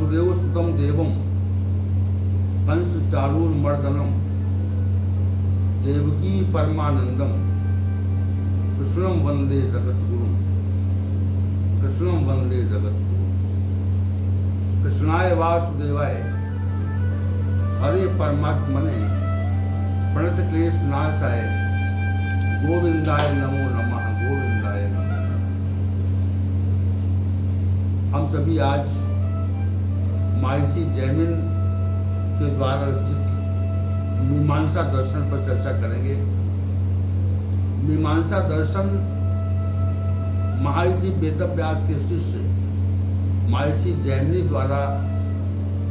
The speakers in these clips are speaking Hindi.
वासुदेव सुतम देवम कंस चारूर्मर्दनम देवकी परमानंदम कृष्णम वंदे जगद्गुरु। कृष्णम वंदे जगद्गुरु। कृष्णाय वासुदेवाय हरे परमात्मने प्रणत क्लेश नाशाय गोविंदाय नमो नमः। गोविंदाय नमः। हम सभी आज महर्षि जैमिन के द्वारा रचित मीमांसा दर्शन पर चर्चा करेंगे। मीमांसा दर्शन महर्षि वेदव्यास के शिष्य महर्षि जैमिनी द्वारा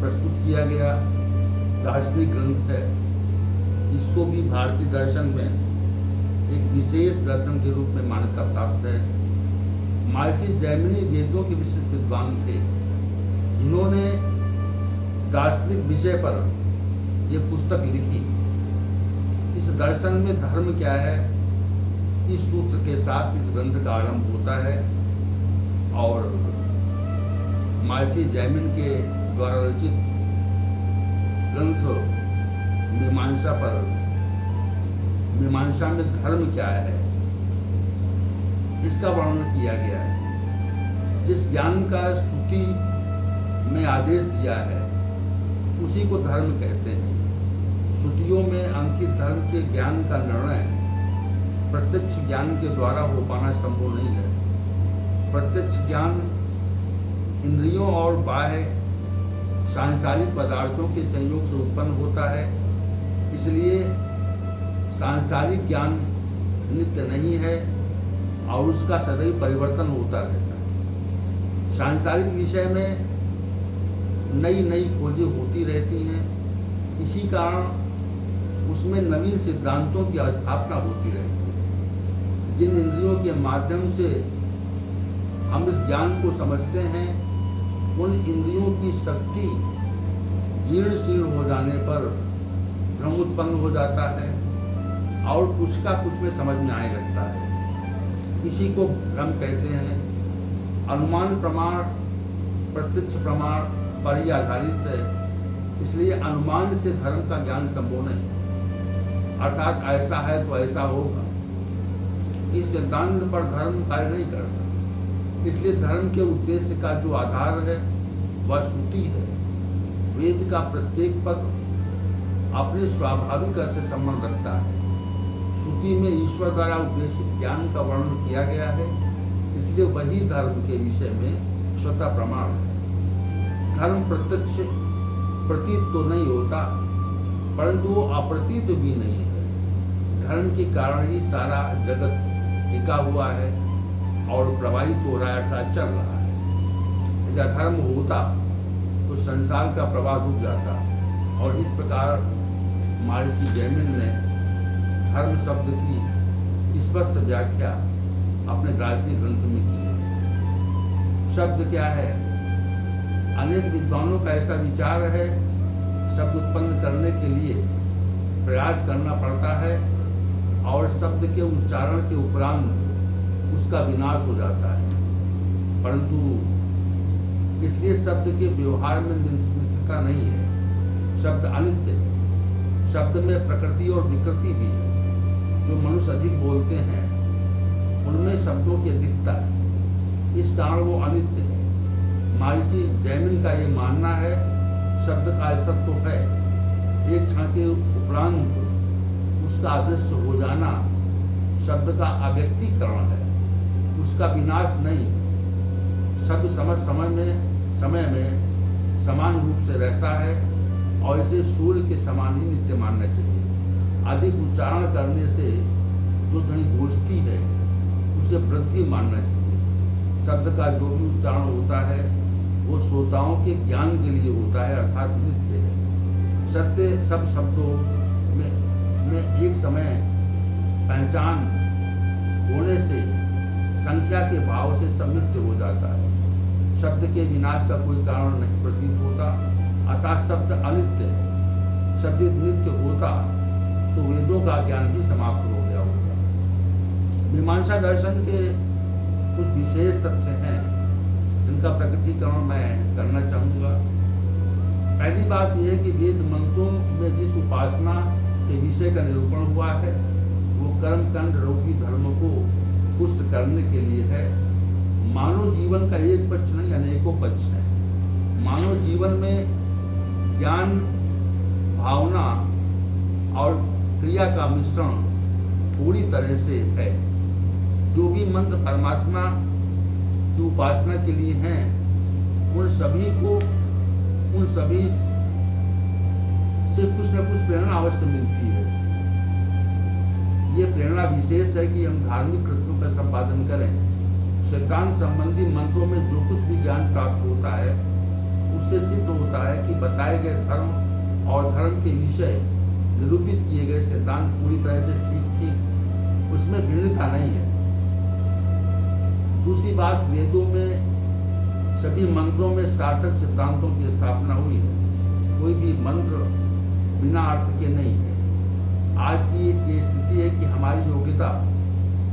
प्रस्तुत किया गया दार्शनिक ग्रंथ है। इसको भी भारतीय दर्शन में एक विशेष दर्शन के रूप में मान्यता प्राप्त है। महर्षि जैमिनी वेदों के विशिष्ट विद्वान थे। इन्होंने दार्शनिक विषय पर यह पुस्तक लिखी। इस दर्शन में धर्म क्या है, इस सूत्र के साथ इस ग्रंथ का आरंभ होता है और महर्षि जैमिन के द्वारा रचित ग्रंथ मीमांसा पर, मीमांसा में धर्म क्या है इसका वर्णन किया गया है। जिस ज्ञान का स्तुति में आदेश दिया है उसी को धर्म कहते हैं। श्रुतियों में अंकित धर्म के ज्ञान का निर्णय प्रत्यक्ष ज्ञान के द्वारा हो पाना संभव नहीं है। प्रत्यक्ष ज्ञान इंद्रियों और बाह्य सांसारिक पदार्थों के संयोग से उत्पन्न होता है। इसलिए सांसारिक ज्ञान नित्य नहीं है और उसका सदैव परिवर्तन होता रहता है। सांसारिक विषय में नई नई खोजें होती रहती हैं। इसी कारण उसमें नवीन सिद्धांतों की स्थापना होती रहती है। जिन इंद्रियों के माध्यम से हम इस ज्ञान को समझते हैं उन इंद्रियों की शक्ति जीर्ण शीर्ण हो जाने पर भ्रम उत्पन्न हो जाता है और कुछ का कुछ में समझ में आने लगता है। इसी को भ्रम कहते हैं। अनुमान प्रमाण प्रत्यक्ष प्रमाण पर ही आधारित है। इसलिए अनुमान से धर्म का ज्ञान संभव नहीं, अर्थात ऐसा है तो ऐसा होगा। इस सिद्धांत पर धर्म कार्य नहीं करता। इसलिए धर्म के उद्देश्य का जो आधार है वह श्रुति है। वेद का प्रत्येक पद अपने स्वाभाविक से संबंध रखता है। श्रुति में ईश्वर द्वारा उद्देशित ज्ञान का वर्णन किया गया है। इसलिए वही धर्म के विषय में स्वतः प्रमाण है। धर्म प्रत्यक्ष प्रतीत तो नहीं होता परंतु वो अप्रतीत भी नहीं है। धर्म के कारण ही सारा जगत टिका हुआ है और प्रवाहित हो रहा है, अर्थात चल रहा है। यदि अधर्म होता तो संसार का प्रवाह रुक जाता। और इस प्रकार महर्षि जैमिन ने धर्म शब्द की स्पष्ट व्याख्या अपने दार्शनिक ग्रंथ में की है। शब्द क्या है? अनेक विद्वानों का ऐसा विचार है शब्द उत्पन्न करने के लिए प्रयास करना पड़ता है और शब्द के उच्चारण के उपरांत उसका विनाश हो जाता है। परंतु इसलिए शब्द के व्यवहार में नित्यता नहीं है। शब्द अनित्य है। शब्द में प्रकृति और विकृति भी है। जो मनुष्य अधिक बोलते हैं उनमें शब्दों की अधिकता है। इस कारण वो अनित्य है। महर्षि जैमिन का ये मानना है शब्द का अस्तित्व तो है, एक क्षण के उपरांत उसका अदृश्य हो जाना शब्द का अव्यक्तीकरण है, उसका विनाश नहीं। शब्द समय में समान रूप से रहता है और इसे सूर्य के समान ही नित्य मानना चाहिए। अधिक उच्चारण करने से जो ध्वनि गूंजती है उसे वृद्धि मानना चाहिए। शब्द का जो भी उच्चारण होता है वो श्रोताओं के ज्ञान के लिए होता है, अर्थात नित्य है। सत्य सब शब्दों में एक समय पहचान होने से संख्या के भाव से सम्मिलित हो जाता है। शब्द के विनाश का कोई कारण नहीं प्रतीत होता, अतः शब्द अनित्य है। शब्द नित्य होता तो वेदों का ज्ञान भी समाप्त हो गया होता। मीमांसा दर्शन के कुछ विशेष तथ्य हैं जिनका प्रकटीकरण मैं करना चाहूँगा। पहली बात यह है कि वेद मंत्रों में जिस उपासना के विषय का निरूपण हुआ है वो कर्मकांड रूपी धर्म को पुष्ट करने के लिए है। मानव जीवन का एक पक्ष नहीं अनेकों पक्ष है। मानव जीवन में ज्ञान, भावना और क्रिया का मिश्रण पूरी तरह से है। जो भी मंत्र परमात्मा की उपासना के लिए हैं उन सभी से कुछ न कुछ प्रेरणा अवश्य मिलती है। ये प्रेरणा विशेष है कि हम धार्मिक कृत्यों का संपादन करें। सिद्धांत संबंधी मंत्रों में जो कुछ भी ज्ञान प्राप्त होता है उससे सिद्ध होता है कि बताए गए धर्म और धर्म के विषय निरूपित किए गए सिद्धांत पूरी तरह से ठीक उसमें भिन्नता नहीं है। दूसरी बात, वेदों में सभी मंत्रों में सार्थक सिद्धांतों की स्थापना हुई है। कोई भी मंत्र बिना अर्थ के नहीं है। आज की ये स्थिति है कि हमारी योग्यता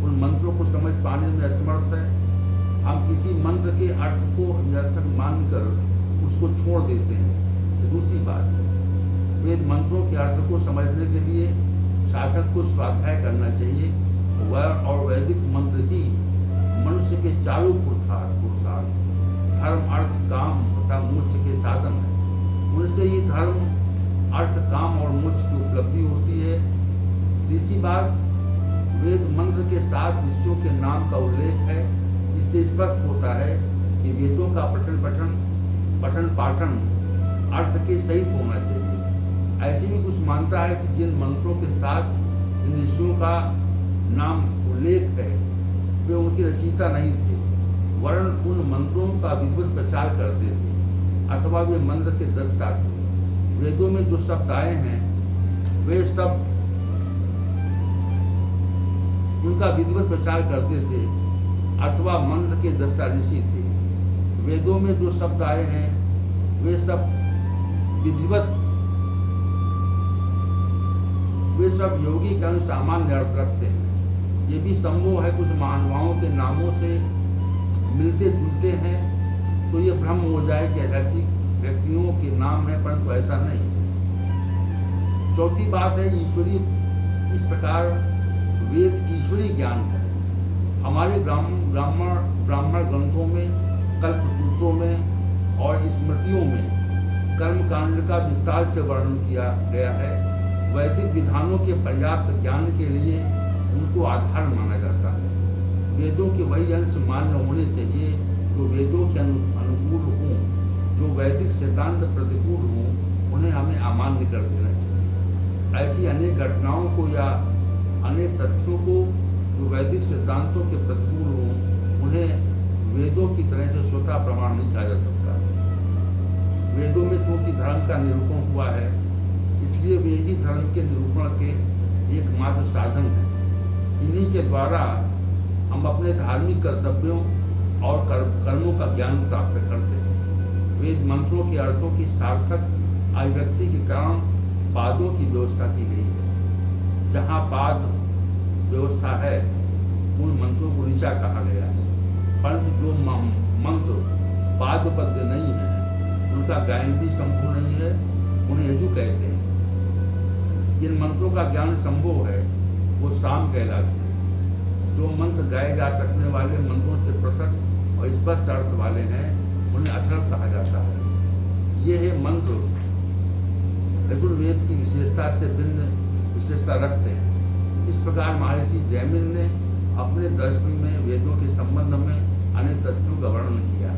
उन मंत्रों को समझ पाने में असमर्थ है। हम किसी मंत्र के अर्थ को निरर्थक मानकर उसको छोड़ देते हैं। ये दूसरी बात है। वेद मंत्रों के अर्थ को समझने के लिए साधक को स्वाध्याय करना चाहिए। वह और वैदिक मंत्र ही मनुष्य के चारों पुरुषार्थ धर्म, अर्थ, काम तथा मोक्ष के साधन है। उनसे ही धर्म, अर्थ, काम और मोक्ष की उपलब्धि होती है। तीसरी बात, वेद मंत्र के 7 ऋषियों के नाम का उल्लेख है। इससे स्पष्ट होता है कि वेदों का पठन पाठन अर्थ के सहित होना चाहिए। ऐसे भी कुछ मानता है कि जिन मंत्रों के साथ इन ऋषियों का नाम उल्लेख है वे उनकी रचयिता नहीं थे, वरन उन मंत्रों का विधिवत प्रचार करते थे अथवा वे मंत्र के दस्ता थे। वेदों में जो शब्द आए हैं वे सब उनका विधिवत प्रचार करते थे अथवा मंत्र के दस्ता ऋषि थे। वेदों में जो शब्द आए हैं वे सब योगी के अनुसार सामान्य अर्थ रखते हैं। ये भी संभव है कुछ महानुभावों के नामों से मिलते जुलते हैं तो ये भ्रम हो जाए कि ऐतिहासिक व्यक्तियों के नाम है, परंतु ऐसा नहीं है। चौथी बात है ईश्वरीय। इस प्रकार वेद ईश्वरीय ज्ञान है। हमारे ब्राह्मण ग्रंथों में, कल्पसूत्रों में और स्मृतियों में कर्मकांड का विस्तार से वर्णन किया गया है। वैदिक विधानों के पर्याप्त ज्ञान के लिए उनको आधार माना जाता है। वेदों के वही अंश मान्य होने चाहिए जो वेदों के अनुकूल हों। जो वैदिक सिद्धांत प्रतिकूल हों उन्हें हमें अमान्य कर देना चाहिए। ऐसी अनेक घटनाओं को या अनेक तथ्यों को जो वैदिक सिद्धांतों के प्रतिकूल हों उन्हें वेदों की तरह से स्वतः प्रमाण नहीं कहा जा सकता। वेदों में चूंकि धर्म का निरूपण हुआ है इसलिए वे ही धर्म के निरूपण के एकमात्र साधन हैं। इन्हीं के द्वारा हम अपने धार्मिक कर्तव्यों और कर्मों का ज्ञान प्राप्त करते हैं। वेद मंत्रों के अर्थों की सार्थक अभिव्यक्ति के कारण पादों की व्यवस्था की गई है। जहाँ पाद व्यवस्था है उन मंत्रों को ऋचा कहा गया है, परंतु जो मंत्र पादबद्ध नहीं है उनका गायन भी संभव नहीं है, उन्हें यजु कहते हैं। जिन मंत्रों का ज्ञान संभव है वो साम कहलाते हैं। जो मंत्र गाए जा सकने वाले मंत्रों से पृथक और स्पष्ट अर्थ वाले हैं उन्हें अथर्व कहा जाता है। ये है मंत्र यजुर्वेद की विशेषता से भिन्न विशेषता रखते हैं। इस प्रकार महर्षि जैमिन ने अपने दर्शन में वेदों के संबंध में अनेक तथ्यों का वर्णन किया।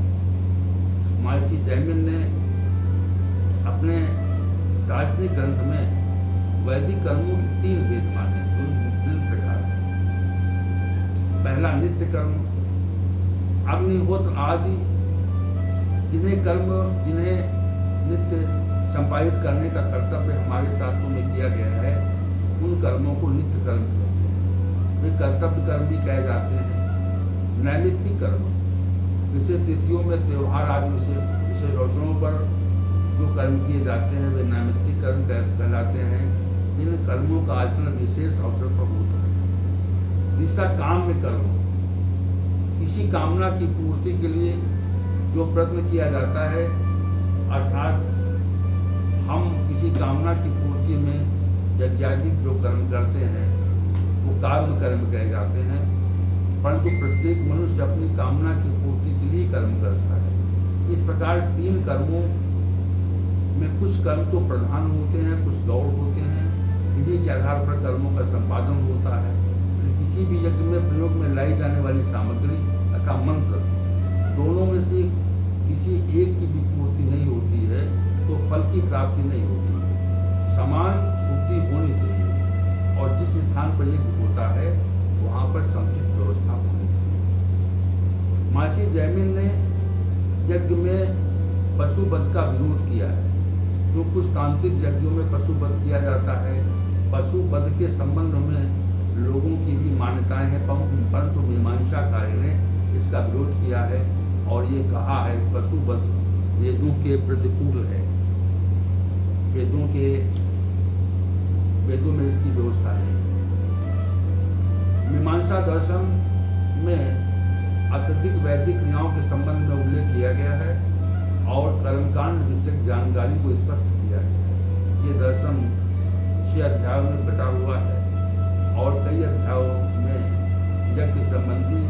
महर्षि जैमिन ने अपने दार्शनिक ग्रंथ में वैदिक कर्मों के 3 भेद माने। पहला नित्य कर्म, अग्निहोत्र आदि जिन्हें नित्य संपादित करने का कर्तव्य हमारे शास्त्रों में किया गया है उन कर्मों को नित्य कर्म कहते हैं। वे कर्तव्य कर्म भी कहे जाते हैं। नैमित्तिक कर्म, विशेष तिथियों में त्योहार आदि विशेष अवसरों पर जो कर्म किए जाते हैं वे नैमित्तिक कर्म कहलाते हैं। इन कर्मों का आचरण विशेष अवसर पर होता है। तीसरा काम में कर्म, किसी कामना की पूर्ति के लिए जो प्रयत्न किया जाता है, अर्थात हम किसी कामना की पूर्ति में यज्ञादिक जो कर्म करते हैं वो कर्म कहे जाते हैं, परंतु प्रत्येक मनुष्य अपनी कामना की पूर्ति के लिए कर्म करता है। इस प्रकार 3 कर्मों में कुछ कर्म तो प्रधान होते हैं, कुछ गौण होते हैं, इन्हीं के आधार पर कर्मों का संपादन होता है। किसी भी यज्ञ में प्रयोग में लाई जाने वाली सामग्री अथवा मंत्र दोनों में से किसी एक की भी पूर्ति नहीं होती है तो फल की प्राप्ति नहीं होती है। समान शुद्धि होनी चाहिए और जिस स्थान पर यज्ञ होता है वहाँ पर समुचित व्यवस्था होनी चाहिए। महर्षि जैमिन ने यज्ञ में पशुवध का विरोध किया है। जो कुछ तांत्रिक यज्ञों में पशुवध किया जाता है, पशुवध के संबंध में लोगों की भी मान्यताएं हैं, परंतु मीमांसाकारी ने इसका विरोध किया है और ये कहा है पशुवध वेदों के प्रतिकूल है। वेदों में इसकी व्यवस्था नहीं। मीमांसा दर्शन में अत्यधिक वैदिक क्रियाओं के संबंध में उल्लेख किया गया है और कर्मकांड विषयक जानकारी को स्पष्ट किया गया है। ये दर्शन 6 अध्यायों में बटा हुआ है और कई अध्यायों में यज्ञ संबंधी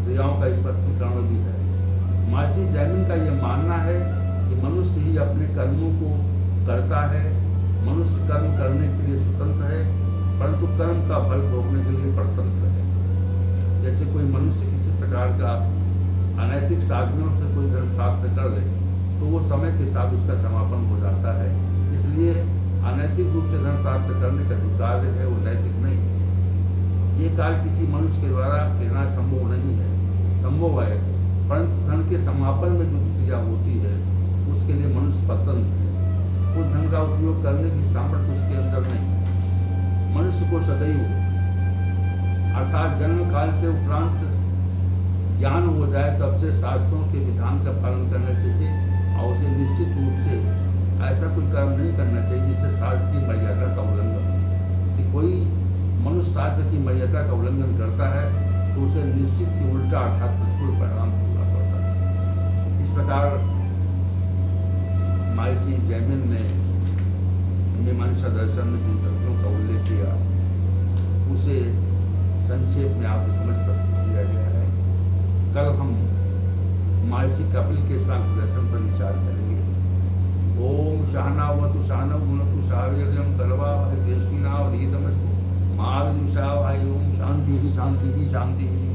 क्रियाओं का स्पष्टीकरण भी है। महर्षि जैमिन का यह मानना है कि मनुष्य ही अपने कर्मों को करता है। मनुष्य कर्म करने के लिए स्वतंत्र है, परंतु कर्म का फल भोगने के लिए परतंत्र है। जैसे कोई मनुष्य किसी प्रकार का अनैतिक साधनों से कोई धन प्राप्त कर ले तो वो समय के साथ उसका समापन हो जाता है। इसलिए अनैतिक रूप से धन प्राप्त करने का जो कार्य है वो नैतिक नहीं है। ये कार्य किसी मनुष्य के द्वारा कहना संभव नहीं है, संभव है, परंतु धन के समापन में जो क्रिया होती है उसके लिए मनुष्य स्वतंत्र है। वो धन का उपयोग करने की सामर्थ्य उसके अंदर नहीं। मनुष्य को सदैव अर्थात जन्म काल से उपरांत ज्ञान हो जाए तब से शास्त्रों के विधान का पालन करना चाहिए और उसे निश्चित रूप से ऐसा कोई कर्म नहीं करना चाहिए जिससे शास्त्र की मर्यादा का उल्लंघन हो। कि कोई मनुष्य शास्त्र की मर्यादा का उल्लंघन करता है तो उसे निश्चित ही उल्टा अर्थात प्रतिकूल परिणाम भोगना पड़ता है। इस प्रकार महर्षि जैमिन ने मीमांसा दर्शन में जिन तथ्यों का उल्लेख किया उसे संक्षेप में आपको समझ प्रस्तुत किया गया है। कल हम महर्षि कपिल के साथ दर्शन पर विचार करेंगे। ओम सहनावतु सहनौ भुनक्तु सह वीर्यं कर्वावहै तेजस्विनावधीतमस्तु मा विद्विषावहै। ओम शांति ही शांति ही शांति ही।